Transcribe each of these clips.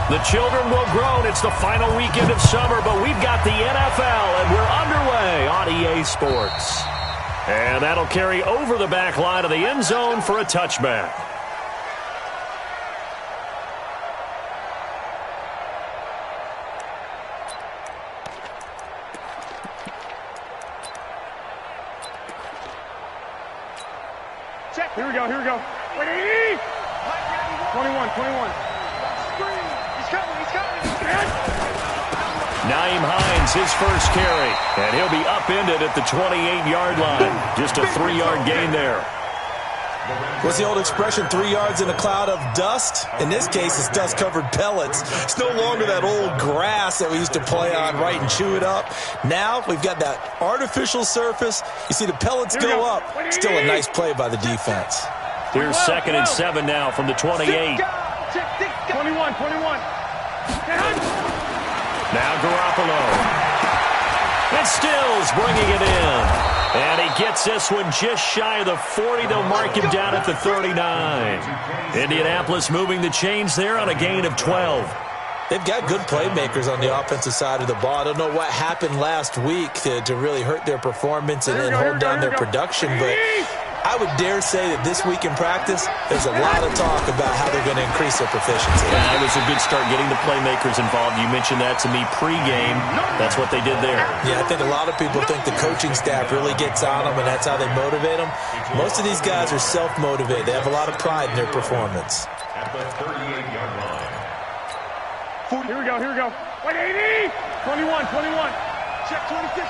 The children will groan. It's the final weekend of summer, but we've got the NFL, and we're underway on EA Sports. And that'll carry over the back line of the end zone for a touchback. Check. Here we go. 21. He's coming. Naeem Hines, his first carry, and he'll be upended at the 28-yard line. Just a 3-yard gain there. What's the old expression, 3 yards in a cloud of dust? In this case, it's dust-covered pellets. It's no longer that old grass that we used to play on, right, and chew it up. Now we've got that artificial surface. You see the pellets go up. Still a nice play by the defense. Here's 2nd and 7 now from the 28. 21. Now Garoppolo. And Stills bringing it in. And he gets this one just shy of the 40. They'll mark him down at the 39. Indianapolis moving the chains there on a gain of 12. They've got good playmakers on the offensive side of the ball. I don't know what happened last week to really hurt their performance and hold down their production, but I would dare say that this week in practice, there's a lot of talk about how they're going to increase their proficiency. Yeah, it was a good start getting the playmakers involved. You mentioned that to me pregame. That's what they did there. Yeah, I think a lot of people think the coaching staff really gets on them, and that's how they motivate them. Most of these guys are self-motivated. They have a lot of pride in their performance. At the 38-yard line. Here we go. 180. 21. Check 26.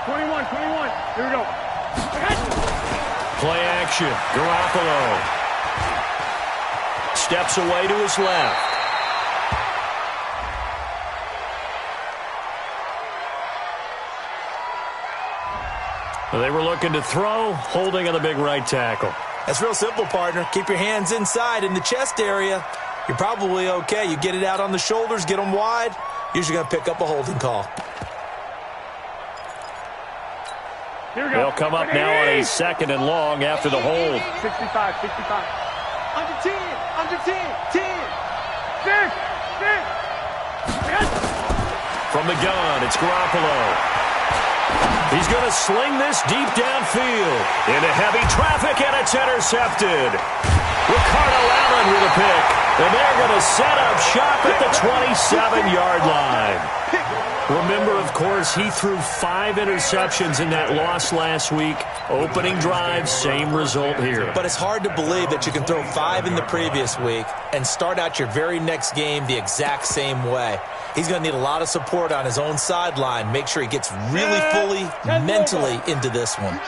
21. Here we go. Play action. Garoppolo steps away to his left. They were looking to throw, holding on the big right tackle. That's real simple, partner. Keep your hands inside in the chest area. You're probably okay. You get it out on the shoulders, get them wide. Usually going to pick up a holding call. They'll come up now on a 2nd and long after the hold. 65. Under 10. 10. From the gun, it's Garoppolo. He's going to sling this deep downfield into heavy traffic, and it's intercepted. Ricardo Allen with a pick, and they're going to set up shop at the 27-yard line. Remember, of course, he threw 5 interceptions in that loss last week. Opening drive, same result here. But it's hard to believe that you can throw 5 in the previous week and start out your very next game the exact same way. He's going to need a lot of support on his own sideline. Make sure he gets really fully mentally into this one.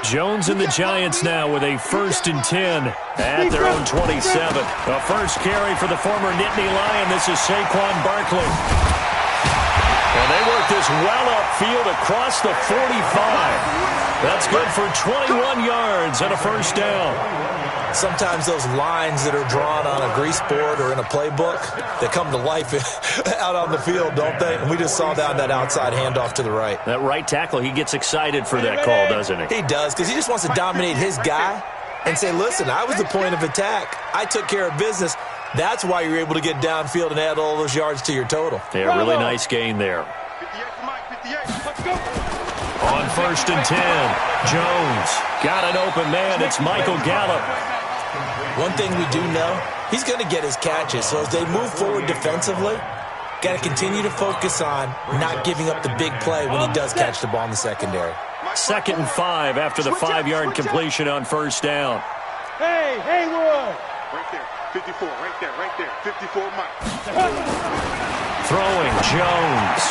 Jones and the Giants now with a 1st and 10 at their own 27. A first carry for the former Nittany Lion. This is Saquon Barkley. And they work this well upfield across the 45. That's good for 21 yards and a first down. Sometimes those lines that are drawn on a grease board or in a playbook, they come to life out on the field, don't they? And we just saw that outside handoff to the right. That right tackle, he gets excited for that call, doesn't he? He does, because he just wants to dominate his guy and say, listen, I was the point of attack. I took care of business. That's why you're able to get downfield and add all those yards to your total. Yeah, really nice gain there. 58, let's go. On 1st and 10, Jones got an open man. It's Michael Gallup. One thing we do know, he's going to get his catches. So as they move forward defensively, got to continue to focus on not giving up the big play when he does catch the ball in the secondary. 2nd and 5 after the 5-yard completion on 1st down. Hey, Haywood. Right there, 54, right there, 54 Mike. Throwing Jones.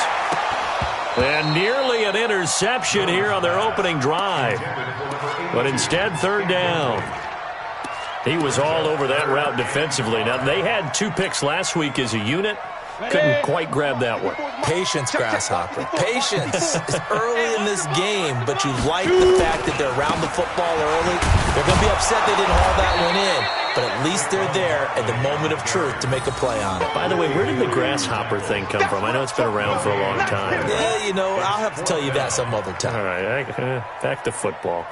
And nearly an interception here on their opening drive. But instead, 3rd down. He was all over that route defensively. Now, they had 2 picks last week as a unit. Couldn't quite grab that one. Patience, Grasshopper. Patience. It's early in this game, but you like the fact that they're around the football early. They're going to be upset they didn't haul that one in, but at least they're there at the moment of truth to make a play on it. By the way, where did the Grasshopper thing come from? I know it's been around for a long time. Yeah, you know, I'll have to tell you that some other time. All right, back to football.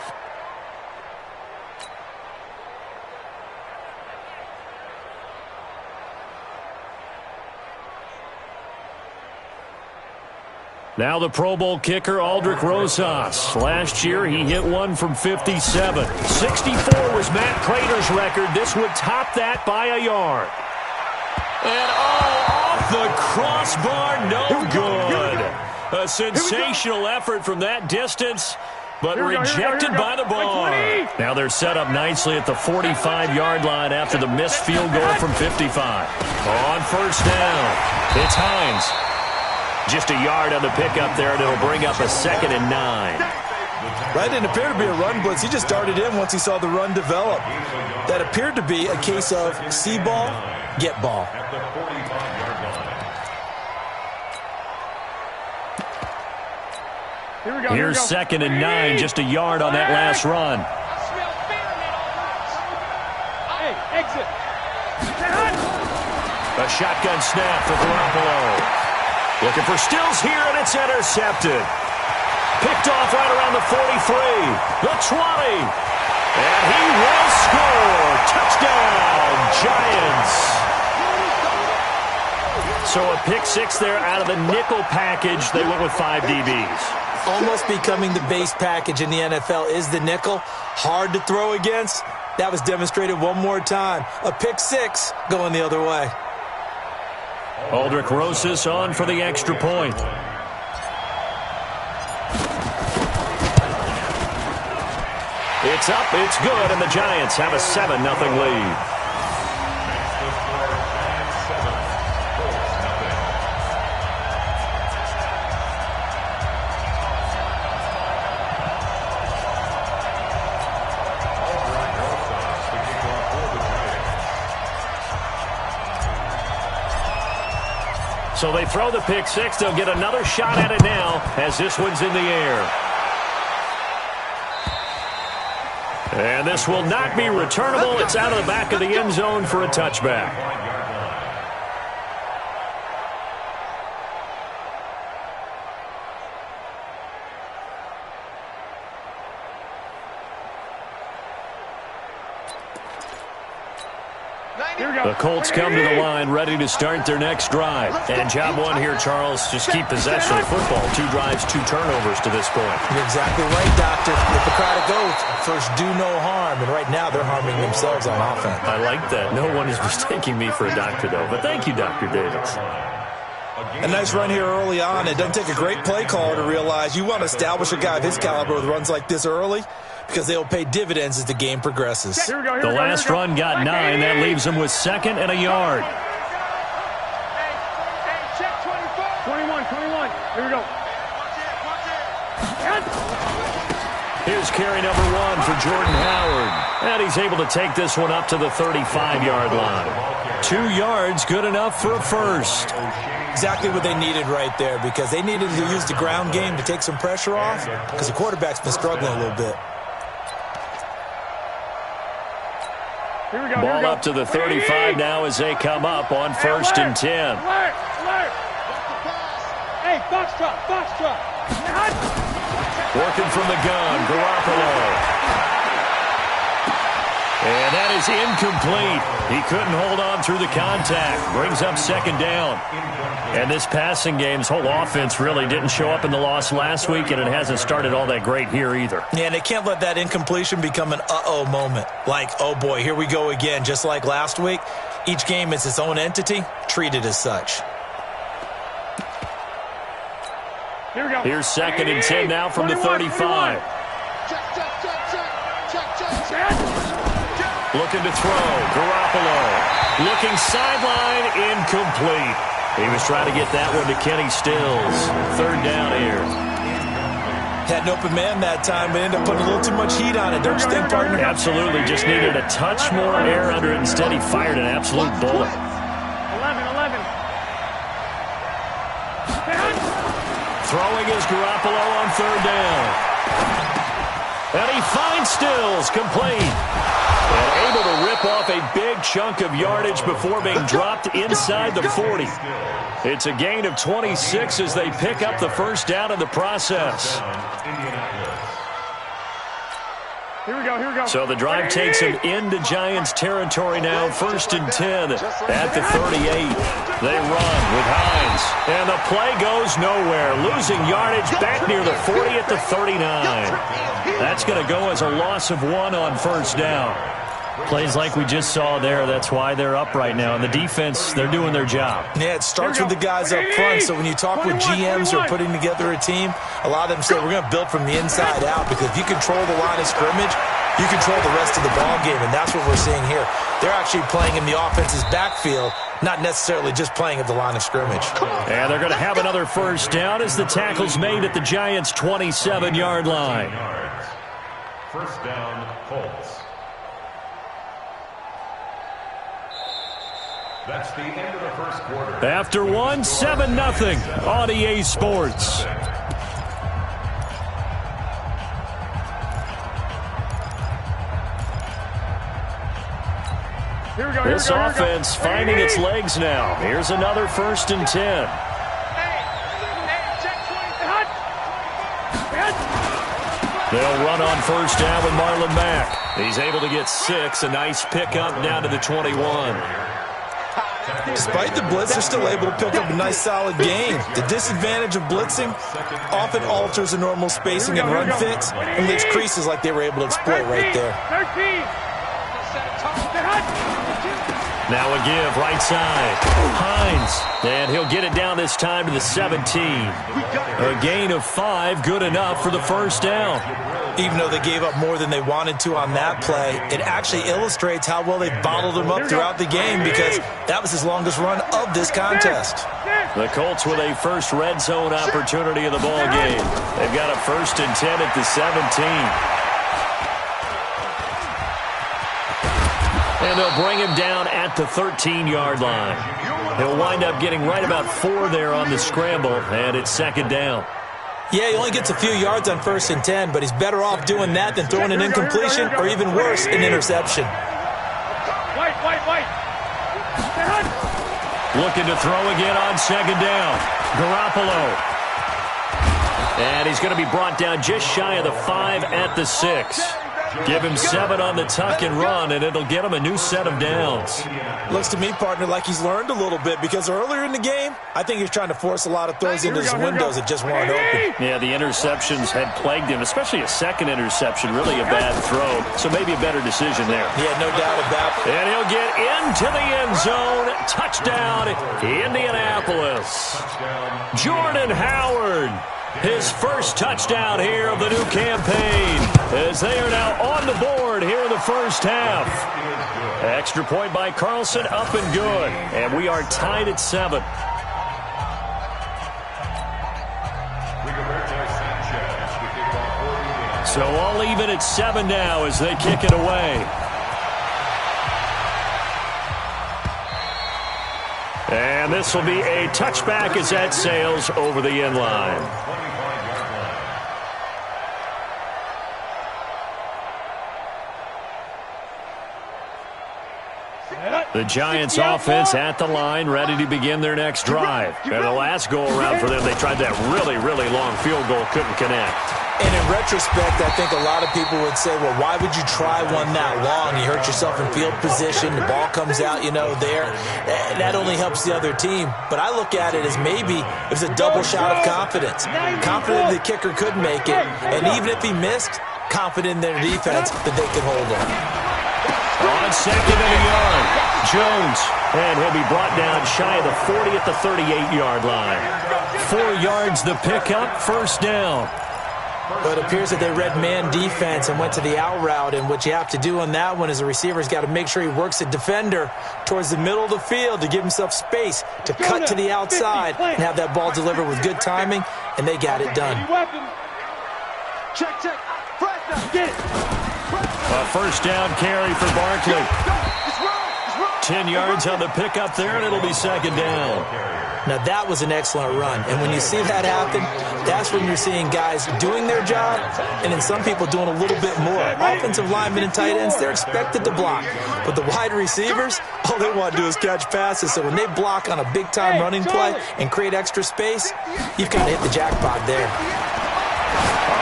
Now the Pro Bowl kicker, Aldrich Rosas. Last year, he hit one from 57. 64 was Matt Prater's record. This would top that by a yard. And off the crossbar, no good. A sensational effort from that distance, but rejected by the bar. Now they're set up nicely at the 45-yard line after the missed field goal from 55. On first down, it's Hines. Just a yard on the pickup there, and it'll bring up a 2nd and 9. Right, didn't appear to be a run blitz. He just darted in once he saw the run develop. That appeared to be a case of see ball, get ball. Here's 2nd and 9, just a yard on that last run. Hey, exit. A shotgun snap for Garoppolo. Looking for Stills here, and it's intercepted. Picked off right around the 43, the 20. And he will score. Touchdown, Giants. So a pick 6 there out of the nickel package. They went with 5 DBs. Almost becoming the base package in the NFL is the nickel. Hard to throw against. That was demonstrated one more time. A pick 6 going the other way. Aldrich Rosas on for the extra point. It's up, it's good, and the Giants have a 7-0 lead. So they throw the pick 6. They'll get another shot at it now as this one's in the air. And this will not be returnable. It's out of the back of the end zone for a touchback. The Colts come to the line ready to start their next drive. And job one here, Charles, just keep possession of the football. 2 drives, 2 turnovers to this point. You're exactly right, Doctor. With the crowd of goats, first do no harm. And right now they're harming themselves on offense. I like that. No one is mistaking me for a doctor, though. But thank you, Dr. Davis. A nice run here early on. It doesn't take a great play caller to realize you want to establish a guy of his caliber with runs like this early, because they'll pay dividends as the game progresses. The last run got 9. That leaves them with 2nd and a yard. Check 21. Here we go. Here's carry number 1 for Jordan Howard. And he's able to take this one up to the 35-yard line. 2 yards, good enough for a first. Exactly what they needed right there, because they needed to use the ground game to take some pressure off, because the quarterback's been struggling a little bit. Ball up to the 35 now as they come up on 1st and 10. Hey, box drop. Working from the gun, Garoppolo. And that is incomplete. He couldn't hold on through the contact. Brings up 2nd down. And this passing game's whole offense really didn't show up in the loss last week, and it hasn't started all that great here either. Yeah, and they can't let that incompletion become an uh-oh moment. Like, oh boy, here we go again. Just like last week, each game is its own entity, treated as such. Here we go. Here's 2nd and 10 now from the 35. Looking to throw. Garoppolo. Looking sideline. Incomplete. He was trying to get that one to Kenny Stills. 3rd down here. Had an open man that time, but ended up putting a little too much heat on it, don't you think, partner? Absolutely. Just needed a touch more air under it. Instead, he fired an absolute bullet. 11. Throwing is Garoppolo on 3rd down. And he finds Stills, complete. And able to rip off a big chunk of yardage before being dropped inside the 40. It's a gain of 26 as they pick up the 1st down in the process. Here we go. So the drive takes him into Giants territory now, 1st and 10 at the 38. They run with Hines, and the play goes nowhere. Losing yardage back near the 40 at the 39. That's going to go as a loss of 1 on 1st down. Plays like we just saw there, that's why they're up right now. And the defense, they're doing their job. Yeah, it starts with the guys up front. So when you talk with GMs who are putting together a team, a lot of them say we're going to build from the inside out, because if you control the line of scrimmage, you control the rest of the ball game, and that's what we're seeing here. They're actually playing in the offense's backfield, not necessarily just playing at the line of scrimmage. And they're going to have another 1st down as the tackle's made at the Giants' 27-yard line. 1st down, Colts. That's the end of the 1st quarter. After 1, 7-0 on EA Sports. This offense finding its legs now. Here's another 1st and 10. They'll run on 1st down with Marlon Mack. He's able to get 6. A nice pickup down to the 21. Despite the blitz, they're still able to pick up a nice solid gain. The disadvantage of blitzing often alters the normal spacing and run fits and leaves creases like they were able to exploit right there. Now a give, right side. Hines, and he'll get it down this time to the 17. A gain of 5, good enough for the 1st down. Even though they gave up more than they wanted to on that play, it actually illustrates how well they bottled them up throughout the game, because that was his longest run of this contest. The Colts with a first red zone opportunity of the ball game. They've got a 1st and 10 at the 17. And they'll bring him down at the 13-yard line. He'll wind up getting right about 4 there on the scramble, and it's 2nd down. Yeah, he only gets a few yards on 1st and 10, but he's better off doing that than throwing an incompletion or, even worse, an interception. Looking to throw again on 2nd down. Garoppolo. And he's going to be brought down just shy of the 5 at the 6. Give him 7 on the tuck and run, and it'll get him a new set of downs. Looks to me, partner, like he's learned a little bit, because earlier in the game, I think he was trying to force a lot of throws into his windows that just weren't open. Yeah, the interceptions had plagued him, especially a second interception, really a bad throw. So maybe a better decision there. Yeah, no doubt about it. And he'll get into the end zone. Touchdown, Indianapolis. Jordan Howard. His first touchdown here of the new campaign, as they are now on the board here in the 1st half. Extra point by Carlson, up and good. And we are tied at 7. So all even at 7 now as they kick it away. And this will be a touchback as that sails over the end line. The Giants offense at the line, ready to begin their next drive. And the last go-around for them, they tried that really, really long field goal, couldn't connect. And in retrospect, I think a lot of people would say, well, why would you try one that long? You hurt yourself in field position, the ball comes out, there. That only helps the other team. But I look at it as maybe it was a double shot of confidence. Confident the kicker could make it, and even if he missed, confident in their defense that they could hold him. On 2nd and a yard, Jones, and he'll be brought down shy of the 40 at the 38-yard line. 4 yards the pickup, 1st down. But it appears that they read man defense and went to the out route, and what you have to do on that one is the receiver's got to make sure he works the defender towards the middle of the field to give himself space to cut to the outside and have that ball delivered with good timing, and they got it done. Check. Get it. A 1st down carry for Barkley. 10 yards on the pickup there, and it'll be 2nd down. Now, that was an excellent run. And when you see that happen, that's when you're seeing guys doing their job and then some people doing a little bit more. Offensive linemen and tight ends, they're expected to block. But the wide receivers, all they want to do is catch passes. So when they block on a big-time running play and create extra space, you've got to hit the jackpot there.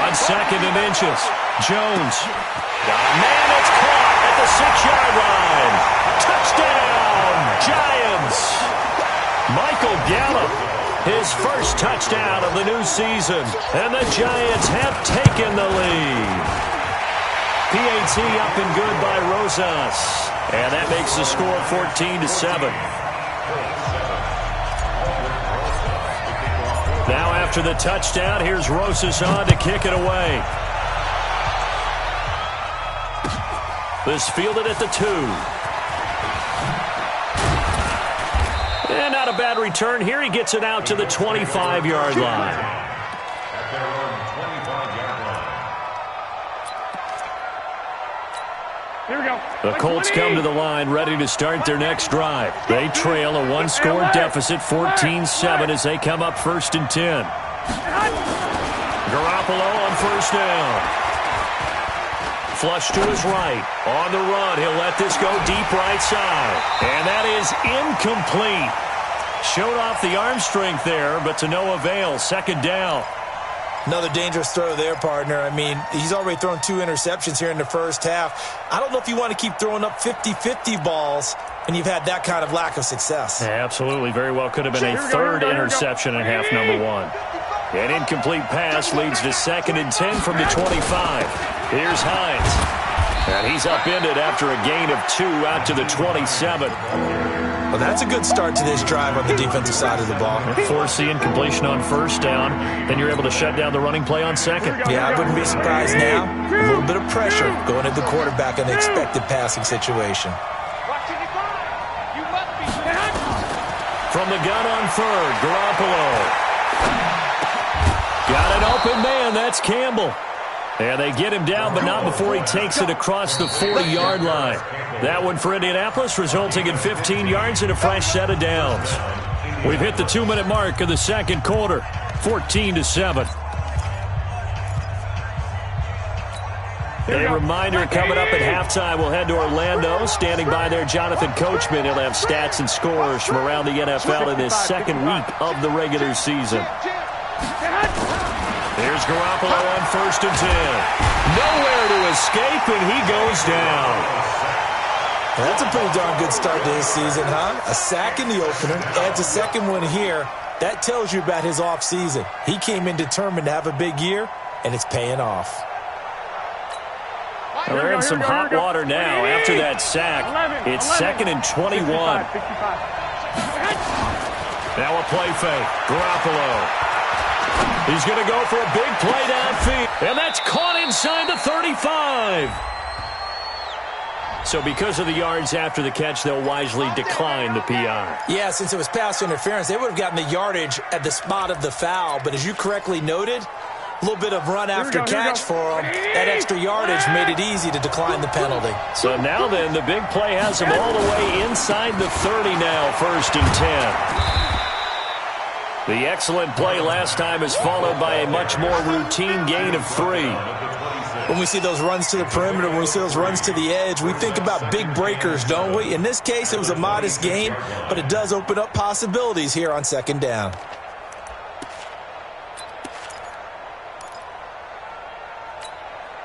On 2nd and inches, Jones. Got a man that's caught at the 6-yard line. Touchdown, Giants. Michael Gallup, his first touchdown of the new season. And the Giants have taken the lead. PAT up and good by Rosas. And that makes the score 14-7. Now after the touchdown, here's Rosas on to kick it away. This fielded at the 2. And not a bad return here. He gets it out to the 25-yard line. The Colts come to the line ready to start their next drive. They trail a one-score deficit, 14-7, as they come up 1st and 10. Garoppolo on 1st down. Flush to his right. On the run, he'll let this go deep right side. And that is incomplete. Showed off the arm strength there, but to no avail. 2nd down. Another dangerous throw there, partner. I mean, he's already thrown 2 interceptions here in the first half. I don't know if you want to keep throwing up 50-50 balls, and you've had that kind of lack of success. Absolutely. Very well could have been a 3rd interception in half number 1. An incomplete pass leads to 2nd and 10 from the 25. Here's Hines. And he's upended after a gain of 2 out to the 27. Well, that's a good start to this drive on the defensive side of the ball. Force the incompletion on 1st down. Then you're able to shut down the running play on 2nd. Yeah, I wouldn't be surprised now. A little bit of pressure going at the quarterback in the expected passing situation. From the gun on 3rd, Garoppolo. Got an open man. That's Campbell. And they get him down, but not before he takes it across the 40-yard line. That one for Indianapolis, resulting in 15 yards and a fresh set of downs. We've hit the 2-minute mark of the 2nd quarter, 14-7. A reminder coming up at halftime, we'll head to Orlando. Standing by there, Jonathan Coachman. He'll have stats and scores from around the NFL in this 2nd week of the regular season. Here's Garoppolo on 1st and 10. Nowhere to escape, and he goes down. That's a pretty darn good start to his season, huh? A sack in the opener, adds a 2nd one here. That tells you about his offseason. He came in determined to have a big year, and it's paying off. Well, they're in some hot water now after that sack. It's 2nd and 21. Now a play fake. Garoppolo. He's going to go for a big play downfield. And that's caught inside the 35. So because of the yards after the catch, they'll wisely decline the PI. Yeah, since it was pass interference, they would have gotten the yardage at the spot of the foul. But as you correctly noted, a little bit of run after catch for them. That extra yardage made it easy to decline the penalty. So now then, the big play has them all the way inside the 30 now, 1st and 10. The excellent play last time is followed by a much more routine gain of 3. When we see those runs to the perimeter, when we see those runs to the edge, we think about big breakers, don't we? In this case, it was a modest gain, but it does open up possibilities here on 2nd down.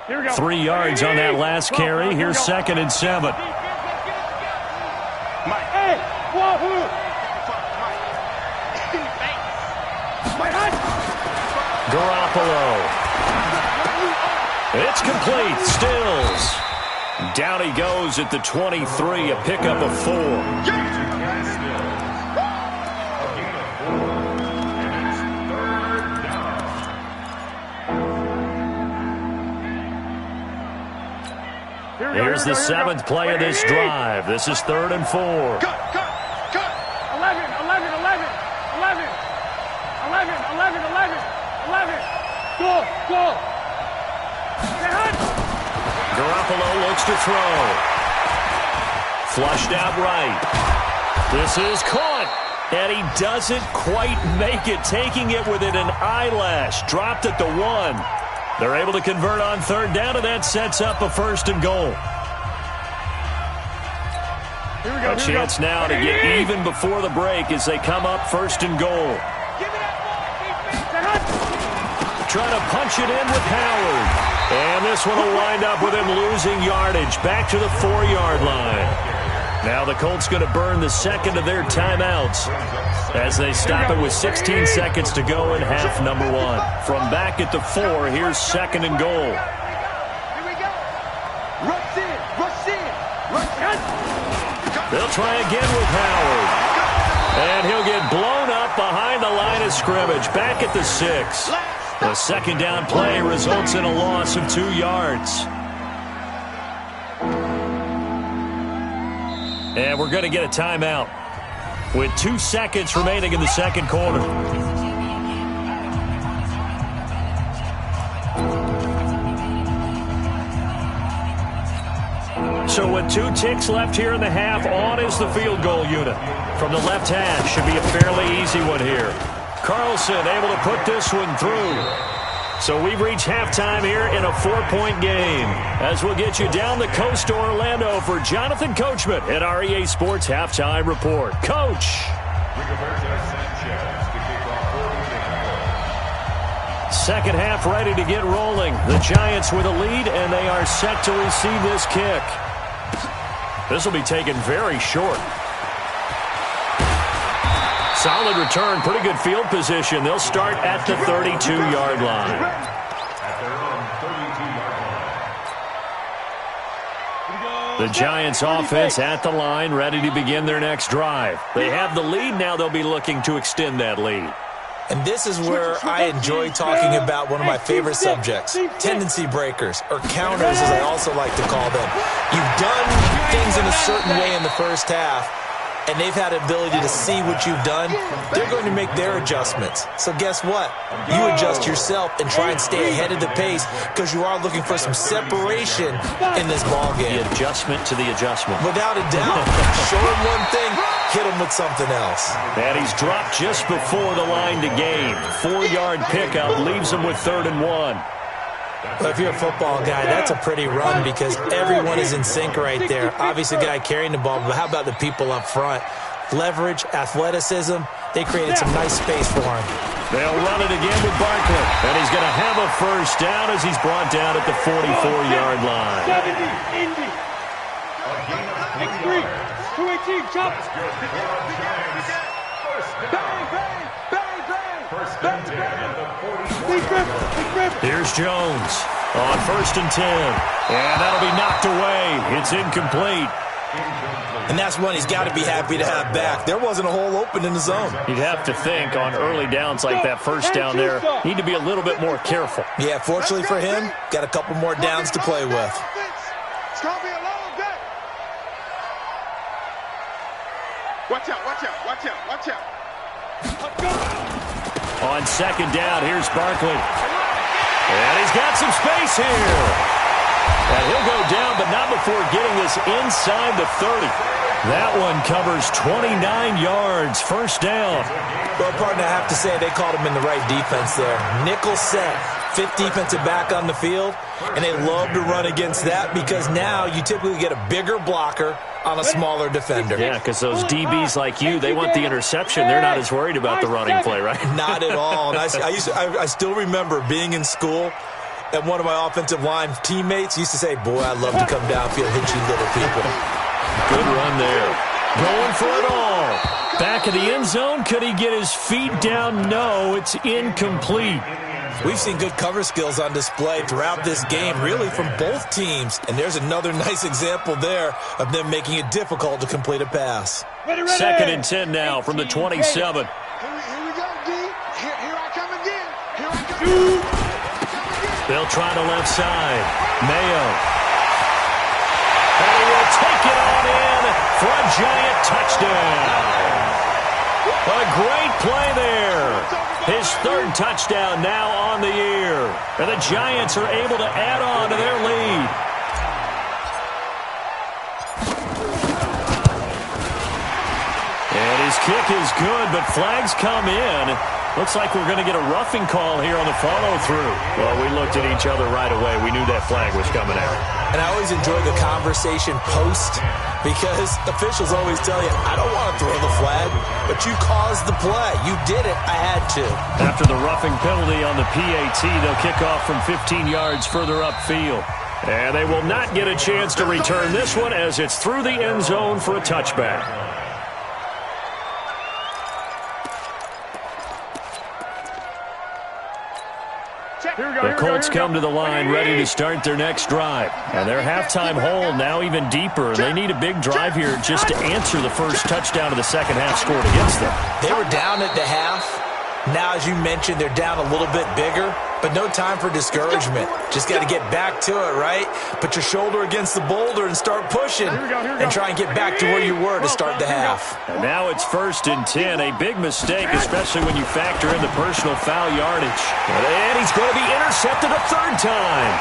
Here we go. 3 yards on that last carry. Here's 2nd and 7. Garoppolo. It's complete. Stills. Down he goes at the 23, a pickup of 4. Here's the 7th play of this drive. This is 3rd and 4. 11. Go. Garoppolo looks to throw. Flushed out right. This is caught. And he doesn't quite make it, taking it within an eyelash. Dropped at the 1. They're able to convert on 3rd down, and that sets up a 1st and goal. A chance now to get even before the break as they come up 1st and goal. Trying to punch it in with Howard. And this one will wind up with him losing yardage back to the 4-yard line. Now the Colts going to burn the second of their timeouts as they stop it with 16 seconds to go in half number 1. From back at the 4, here's 2nd and goal. They'll try again with Howard. And he'll get blown up behind the line of scrimmage, back at the 6. The second down play results in a loss of 2 yards. And we're going to get a timeout with 2 seconds remaining in the second quarter. So with 2 ticks left here in the half, on is the field goal unit. From the left half, should be a fairly easy one here. Carlson able to put this one through. So we've reached halftime here in a 4-point game. As we'll get you down the coast to Orlando for Jonathan Coachman at our EA Sports Halftime Report. Coach. Second half ready to get rolling. The Giants with a lead, and they are set to receive this kick. This will be taken very short. Solid return, pretty good field position. They'll start at the 32-yard line. The Giants offense at the line, ready to begin their next drive. They have the lead, now they'll be looking to extend that lead. And this is where I enjoy talking about one of my favorite subjects, tendency breakers, or counters as I also like to call them. You've done things in a certain way in the first half, and they've had the ability to see what you've done. They're going to make their adjustments. So guess what? You adjust yourself and try and stay ahead of the pace because you are looking for some separation in this ball game. The adjustment to the adjustment. Without a doubt. Show him one thing, hit him with something else. And he's dropped just before the line to gain. 4-yard pickup leaves him with 3rd and 1. Well, if you're a football guy, that's a pretty run because everyone is in sync right there. Obviously, the guy carrying the ball, but how about the people up front? Leverage, athleticism, they created some nice space for him. They'll run it again with Barkley, and he's going to have a first down as he's brought down at the 44-yard line. 70, Indy. X3, 218, chop. Bang, bang, bang, bang. Bang, bang. Here's Jones on 1st and 10. And that'll be knocked away. It's incomplete. And that's one he's got to be happy to have back. There wasn't a hole open in the zone. You'd have to think on early downs like that first down there, need to be a little bit more careful. Yeah, fortunately for him, got a couple more downs to play with. It's going to be a long day. Watch out, watch out, watch out, watch out. On 2nd down, here's Barkley. And he's got some space here. And he'll go down, but not before getting this inside the 30. That one covers 29 yards, first down. Well, partner, I have to say they called him in the right defense there. Nickel set, 5th defensive back on the field, and they love to run against that because now you typically get a bigger blocker on a smaller defender. Yeah, because those DBs like you, they want the interception. They're not as worried about the running play, right? Not at all. And I still remember being in school, and one of my offensive line teammates used to say, boy, I'd love to come downfield, hit you little people. Good run there. Going for it all. Back of the end zone. Could he get his feet down? No, it's incomplete. We've seen good cover skills on display throughout this game, really from both teams. And there's another nice example there of them making it difficult to complete a pass. 2nd and 10 now from the 27. Here we go, D. Here I come again. Here I come again. They'll try the left side. Mayo. And he will take it on in for a Giant touchdown. A great play there. His 3rd touchdown now on the year. And the Giants are able to add on to their lead. And his kick is good, but flags come in. Looks like we're going to get a roughing call here on the follow-through. Well, we looked at each other right away. We knew that flag was coming out. And I always enjoy the conversation post because officials always tell you, I don't want to throw the flag, but you caused the play. You did it. I had to. After the roughing penalty on the PAT, they'll kick off from 15 yards further upfield. And they will not get a chance to return this one as it's through the end zone for a touchback. The Colts come to the line ready to start their next drive. And their halftime hole now even deeper. And they need a big drive here just to answer the first touchdown of the second half scored against them. They were down at the half. Now, as you mentioned, they're down a little bit bigger, but no time for discouragement. Just got to get back to it, right? Put your shoulder against the boulder and start pushing and try and get back to where you were to start the half. And now it's 1st and 10, a big mistake, especially when you factor in the personal foul yardage. And he's going to be intercepted a third time.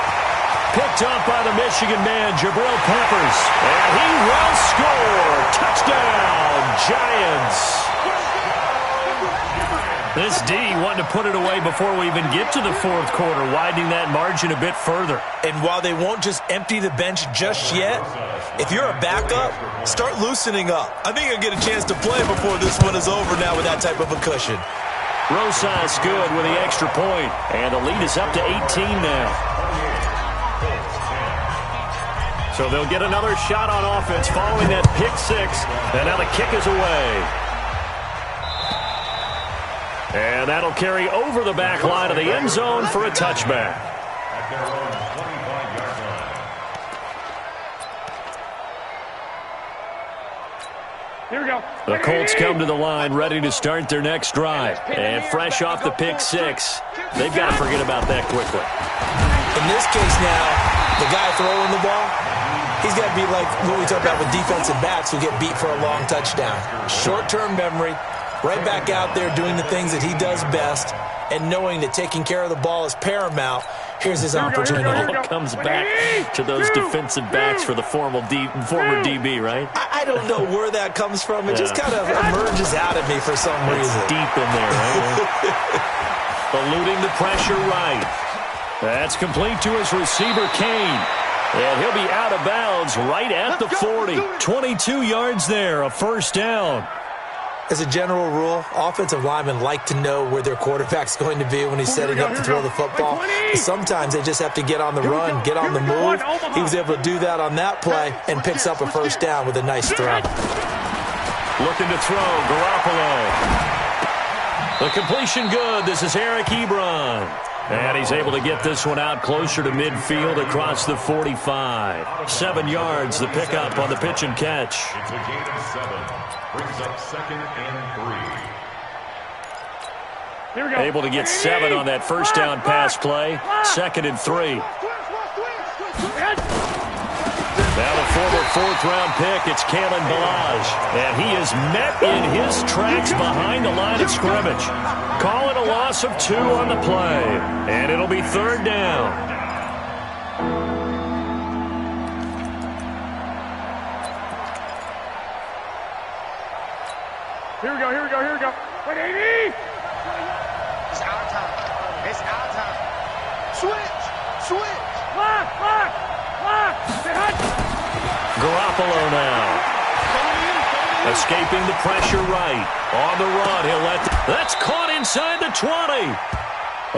Picked up by the Michigan man, Jabril Peppers. And he will score. Touchdown, Giants. This D wanting to put it away before we even get to the fourth quarter, widening that margin a bit further. And while they won't just empty the bench just yet, if you're a backup, start loosening up. I think you'll get a chance to play before this one is over now with that type of a cushion. Rosas good with the extra point, and the lead is up to 18 now. So they'll get another shot on offense following that pick six, and now the kick is away. And that'll carry over the back line of the end zone for a touchback. Here we go. The Colts come to the line ready to start their next drive. And fresh off the pick six, they've got to forget about that quickly. In this case now, the guy throwing the ball, he's got to be like what we talk about with defensive backs who get beat for a long touchdown. Short-term memory. Right back out there doing the things that he does best and knowing that taking care of the ball is paramount. Here's his opportunity. It all comes back to those defensive backs for the former DB, right? I don't know where that comes from. It just kind of emerges out of me for some reason. It's deep in there, right? Eluding the pressure right. That's complete to his receiver, Kane. And he'll be out of bounds right at the 40. 22 yards there, a first down. As a general rule, offensive linemen like to know where their quarterback's going to be when he's setting up to throw the football. Sometimes they just have to get on the run, get on the move. He was able to do that on that play and picks up a first down with a nice throw. Looking to throw, Garoppolo. The completion good. This is Eric Ebron. And he's able to get this one out closer to midfield across the 45. 7 yards, the pickup on the pitch and catch. It's a gain of 7. Brings up 2nd and 3. Here we go. Able to get 7 on that first down pass play. 2nd and 3. Now the former 4th-round pick, it's Kalen Ballage. And he is met in his tracks behind the line of scrimmage. Call it a loss of 2 on the play. And it'll be 3rd down. Here we go, here we go, here we go. Wait, 80! It's our time. It's our time. Switch! Switch! Lock! Garoppolo now. Escaping the pressure right. On the run, he'll let... That's caught inside the 20.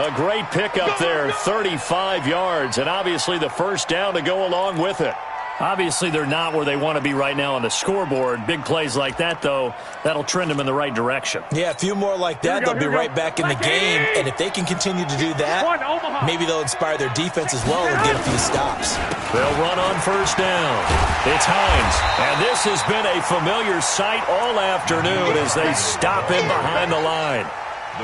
A great pickup there, 35 yards. And obviously the first down to go along with it. Obviously, they're not where they want to be right now on the scoreboard. Big plays like that, though, that'll trend them in the right direction. Yeah, a few more like that, they'll be right back in the game. And if they can continue to do that, maybe they'll inspire their defense as well and get a few stops. They'll run on first down. It's Hines. And this has been a familiar sight all afternoon as they stop him behind the line.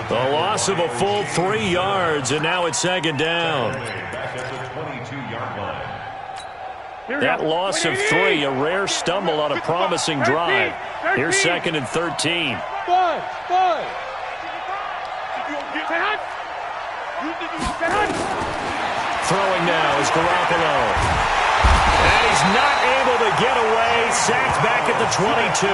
The loss of a full 3 yards, and now it's 2nd down. Back at the 22-yard line. That loss of 3, a rare stumble on a promising drive. Here's 2nd and 13. Throwing now is Garoppolo. And he's not able to get away. Sacked back at the 22.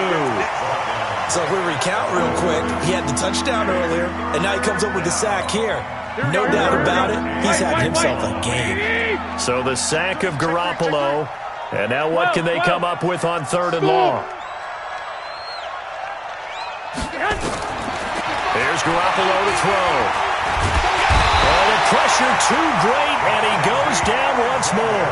So if we recount real quick, he had the touchdown earlier, and now he comes up with the sack here. No doubt about it, he's having himself a game. So the sack of Garoppolo, And now what can they come up with on 3rd and long? Here's Garoppolo to throw. Oh, the pressure too great, and he goes down once more.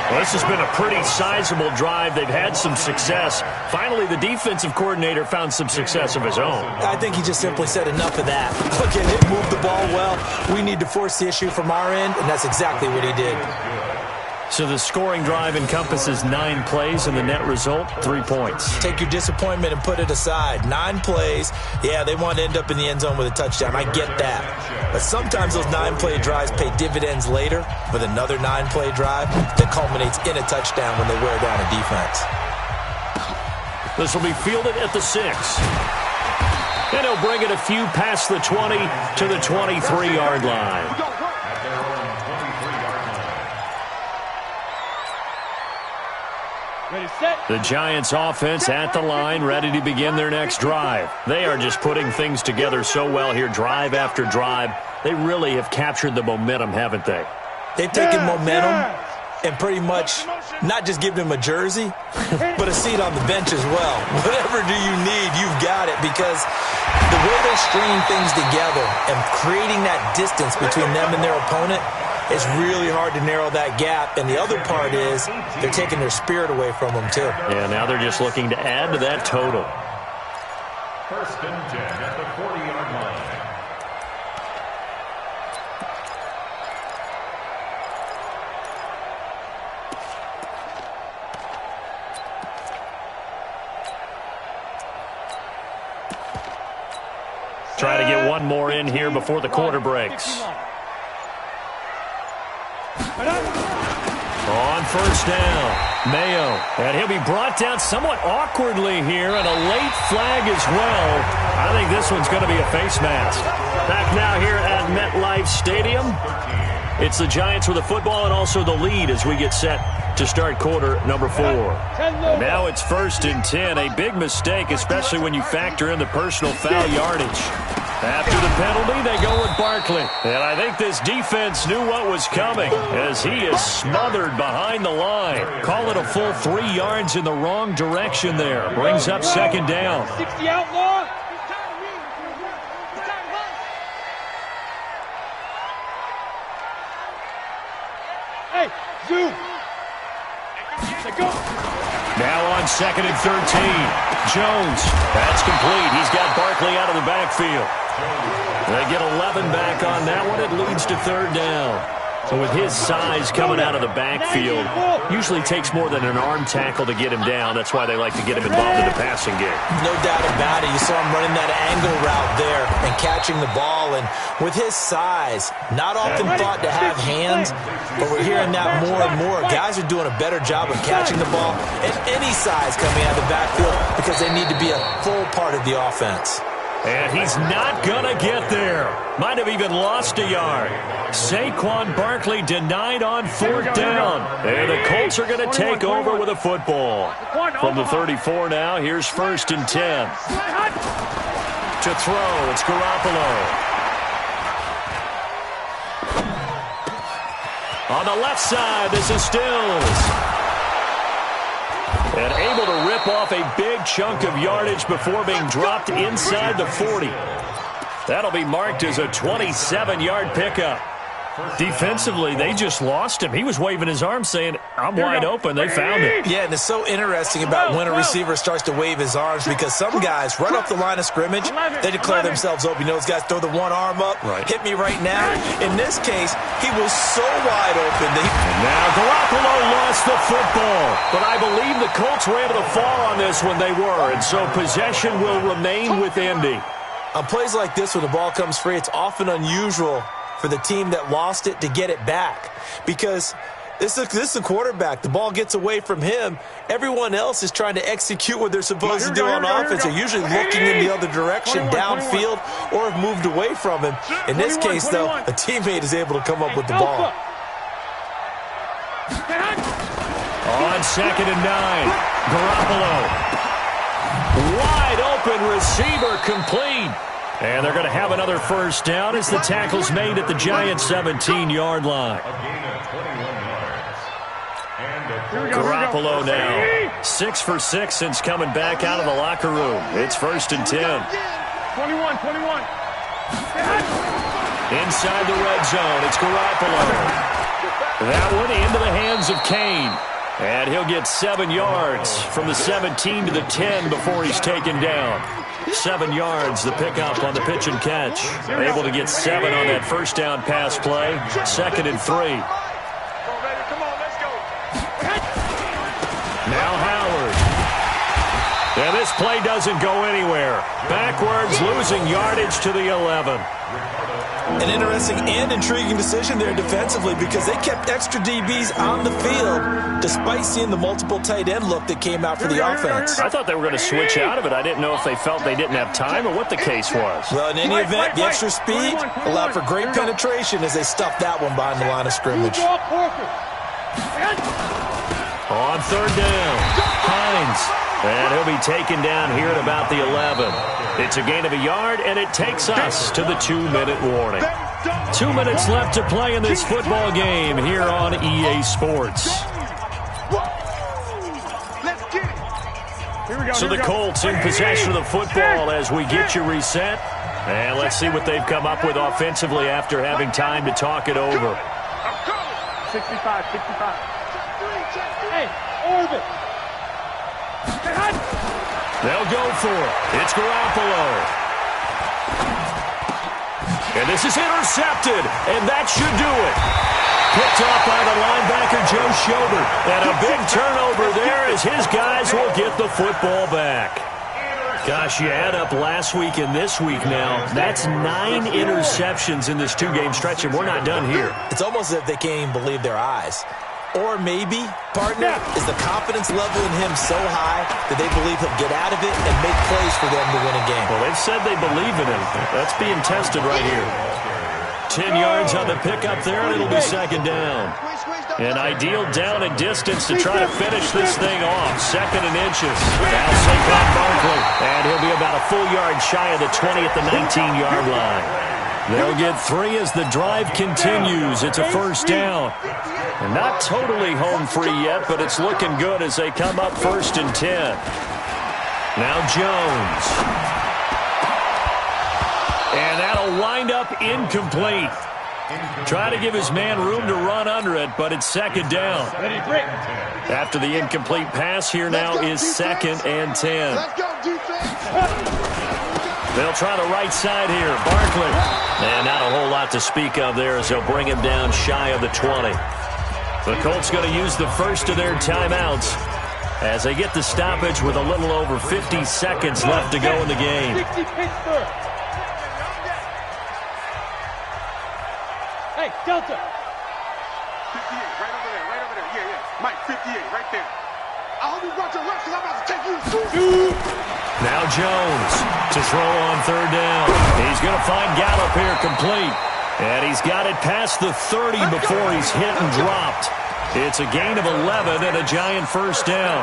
Well, this has been a pretty sizable drive. They've had some success. Finally, the defensive coordinator found some success of his own. I think he just simply said enough of that. Okay, they moved the ball well. We need to force the issue from our end, and that's exactly what he did. So the scoring drive encompasses 9 plays, and the net result, 3 points. Take your disappointment and put it aside. 9 plays. Yeah, they want to end up in the end zone with a touchdown. I get that. But sometimes those 9-play drives pay dividends later with another 9-play drive that culminates in a touchdown when they wear down a defense. This will be fielded at the 6. And he'll bring it a few past the 20 to the 23-yard line. The Giants offense at the line, ready to begin their next drive. They are just putting things together so well here, drive after drive. They really have captured the momentum, haven't they? They've taken momentum and pretty much not just given him a jersey, but a seat on the bench as well. Whatever do you need, you've got it, because the way they string things together and creating that distance between them and their opponent, it's really hard to narrow that gap. And the other part is they're taking their spirit away from them, too. Yeah, now they're just looking to add to that total. 1st and 10 at the 40-yard line. Try to get one more in here before the quarter breaks. On 1st down, Mayo. And he'll be brought down somewhat awkwardly here, and a late flag as well. I think this one's going to be a face mask. Back now here at MetLife Stadium. It's the Giants with the football and also the lead as we get set to start quarter number 4. And now it's 1st and 10. A big mistake, especially when you factor in the personal foul yardage. After the penalty, they go with Barkley. And I think this defense knew what was coming as he is smothered behind the line. Call it a full 3 yards in the wrong direction there. Brings up 2nd down. 60 outlaw. Hey, zoom. Go. Now on 2nd and 13. Jones. That's complete. He's got Barkley out of the backfield. They get 11 back on that one. It leads to 3rd down. So with his size coming out of the backfield, usually takes more than an arm tackle to get him down. That's why they like to get him involved in the passing game. No doubt about it. You saw him running that angle route there and catching the ball. And with his size, not often thought to have hands, but we're hearing that more and more. Guys are doing a better job of catching the ball at any size coming out of the backfield because they need to be a full part of the offense. And he's not going to get there. Might have even lost a yard. Saquon Barkley denied on 4th down. And the Colts are going to take over with a football. From the 34 now, here's 1st and 10. To throw, it's Garoppolo. On the left side, this is Stills. And able to rip off a big chunk of yardage before being dropped inside the 40. That'll be marked as a 27-yard pickup. Defensively, they just lost him. He was waving his arms saying, I'm wide open. They found it. Yeah, and it's so interesting about when a receiver starts to wave his arms because some guys right off the line of scrimmage, they declare themselves open. You know, those guys throw the one arm up, hit me right now. In this case, he was so wide open. And now Garoppolo lost the football. But I believe the Colts were able to fall on this when they were. And so possession will remain with Indy. On plays like this when the ball comes free, it's often unusual for the team that lost it to get it back because this is a quarterback. The ball gets away from him. Everyone else is trying to execute what they're supposed to do on offense. They're usually looking in the other direction, downfield, or have moved away from him. In this case, though, a teammate is able to come up with the ball. On 2nd and 9, Garoppolo. Wide open receiver complete. And they're going to have another 1st down as the tackle's made at the Giants' 17-yard line. A gain of 21 yards. Garoppolo now. 6 for 6 since coming back out of the locker room. It's 1st and 10. 21. Inside the red zone, it's Garoppolo. That one into the hands of Kane. And he'll get 7 yards from the 17 to the 10 before he's taken down. 7 yards, the pickup on the pitch and catch. Able to get 7 on that first down pass play. 2nd and 3. Now Howard. And this play doesn't go anywhere. Backwards, losing yardage to the 11. An interesting and intriguing decision there defensively because they kept extra DBs on the field despite seeing the multiple tight end look that came out for the offense. I thought they were going to switch out of it. I didn't know if they felt they didn't have time or what the case was. Well, in any event, the extra speed allowed for great penetration as they stuffed that one behind the line of scrimmage. On 3rd down, Hines. And he'll be taken down here at about the 11. It's a gain of a yard, and it takes us to the 2-minute warning. 2 minutes left to play in this football game here on EA Sports. So the Colts in possession of the football as we get you reset. And let's see what they've come up with offensively after having time to talk it over. 65. Hey, Orbit. They'll go for it. It's Garoppolo. And this is intercepted, and that should do it. Picked off by the linebacker, Joe Schobert. And a big turnover there as his guys will get the football back. Gosh, you add up last week and this week now. That's 9 interceptions in this 2-game stretch, and we're not done here. It's almost as if they can't even believe their eyes. Or maybe, partner, is the confidence level in him so high that they believe he'll get out of it and make plays for them to win a game. Well, they've said they believe in him. That's being tested right here. 10 yards on the pickup there, and it'll be 2nd down. An ideal down and distance to try to finish this thing off. 2nd and inches. Now Saquon Barkley. And he'll be about a full yard shy of the 20 at the 19-yard line. They'll get 3 as the drive continues. It's a 1st down. And not totally home free yet, but it's looking good as they come up 1st and 10. Now Jones. And that'll wind up incomplete. Try to give his man room to run under it, but it's 2nd down. After the incomplete pass, here now is 2nd and 10. They'll try the right side here. Barkley. And not a whole lot to speak of there as they'll bring him down shy of the 20. The Colts going to use the first of their timeouts as they get the stoppage with a little over 50 seconds left to go in the game. Hey, Delta. 58, right over there. Yeah. Mike, 58, right there. I hope you brought your reps because I'm about to take you. Now Jones to throw on 3rd down. He's going to find Gallup here complete. And he's got it past the 30 before he's hit and dropped. It's a gain of 11 and a giant 1st down.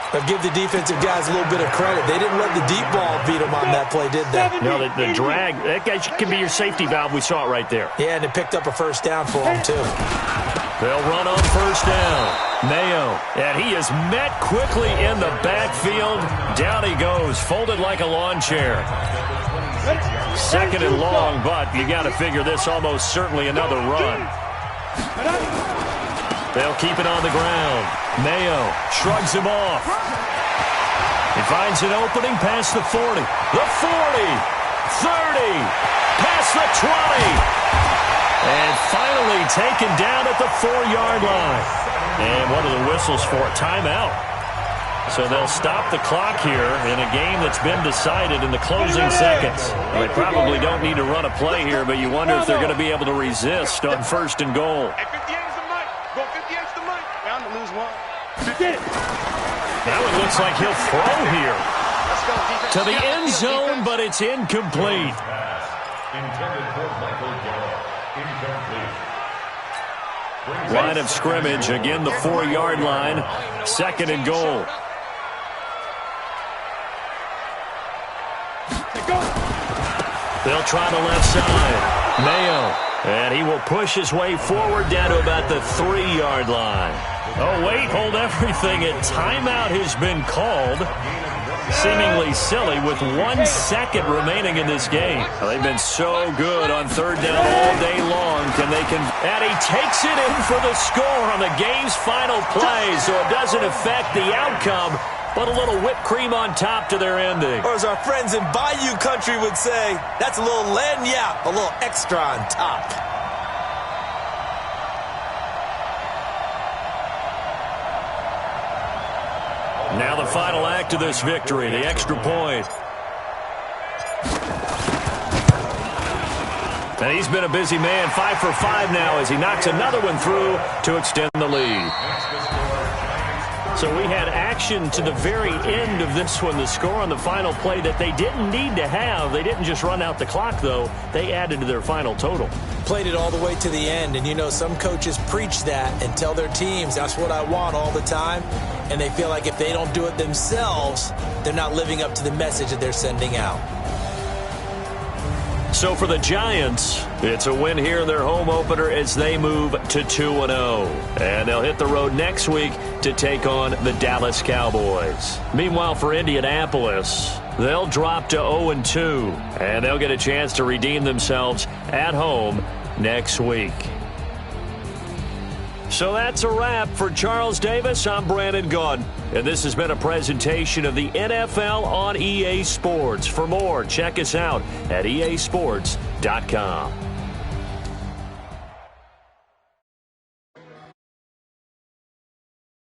I'll give the defensive guys a little bit of credit. They didn't let the deep ball beat them on that play, did they? No, the drag, that guy can be your safety valve. We saw it right there. Yeah, and they picked up a 1st down for him, too. They'll run on 1st down. Mayo, and he is met quickly in the backfield. Down he goes, folded like a lawn chair. 2nd and long, but you got to figure this almost certainly another run. They'll keep it on the ground. Mayo shrugs him off. He finds an opening past the 40. The 40. 30. Past the 20. And finally taken down at the 4-yard line. And one of the whistles for a timeout. So they'll stop the clock here in a game that's been decided in the closing seconds. Well, they probably don't need to run a play here, but you wonder if they're going to be able to resist on 1st and goal. Now it looks like he'll throw here to the end zone, but it's incomplete. Line of scrimmage, again the 4-yard line, 2nd and goal. They'll try the left side. Mayo, and he will push his way forward down to about the 3-yard line. Oh, wait, hold everything. A timeout has been called. Seemingly silly with 1 second remaining in this game. Well, they've been so good on third down all day long. And he takes it in for the score on the game's final play, so it doesn't affect the outcome, but a little whipped cream on top to their ending. Or as our friends in Bayou Country would say, that's a little lagniappe, a little extra on top. Now the final act of this victory, the extra point. And he's been a busy man, 5 for 5 now as he knocks another one through to extend the lead. So we had action to the very end of this one, the score on the final play that they didn't need to have. They didn't just run out the clock, though. They added to their final total. Played it all the way to the end, and you know some coaches preach that and tell their teams that's what I want all the time, and they feel like if they don't do it themselves, they're not living up to the message that they're sending out. So for the Giants, it's a win here in their home opener as they move to 2-0. And they'll hit the road next week to take on the Dallas Cowboys. Meanwhile, for Indianapolis, they'll drop to 0-2. And they'll get a chance to redeem themselves at home next week. So that's a wrap for Charles Davis. I'm Brandon Gaudin, and this has been a presentation of the NFL on EA Sports. For more, check us out at easports.com.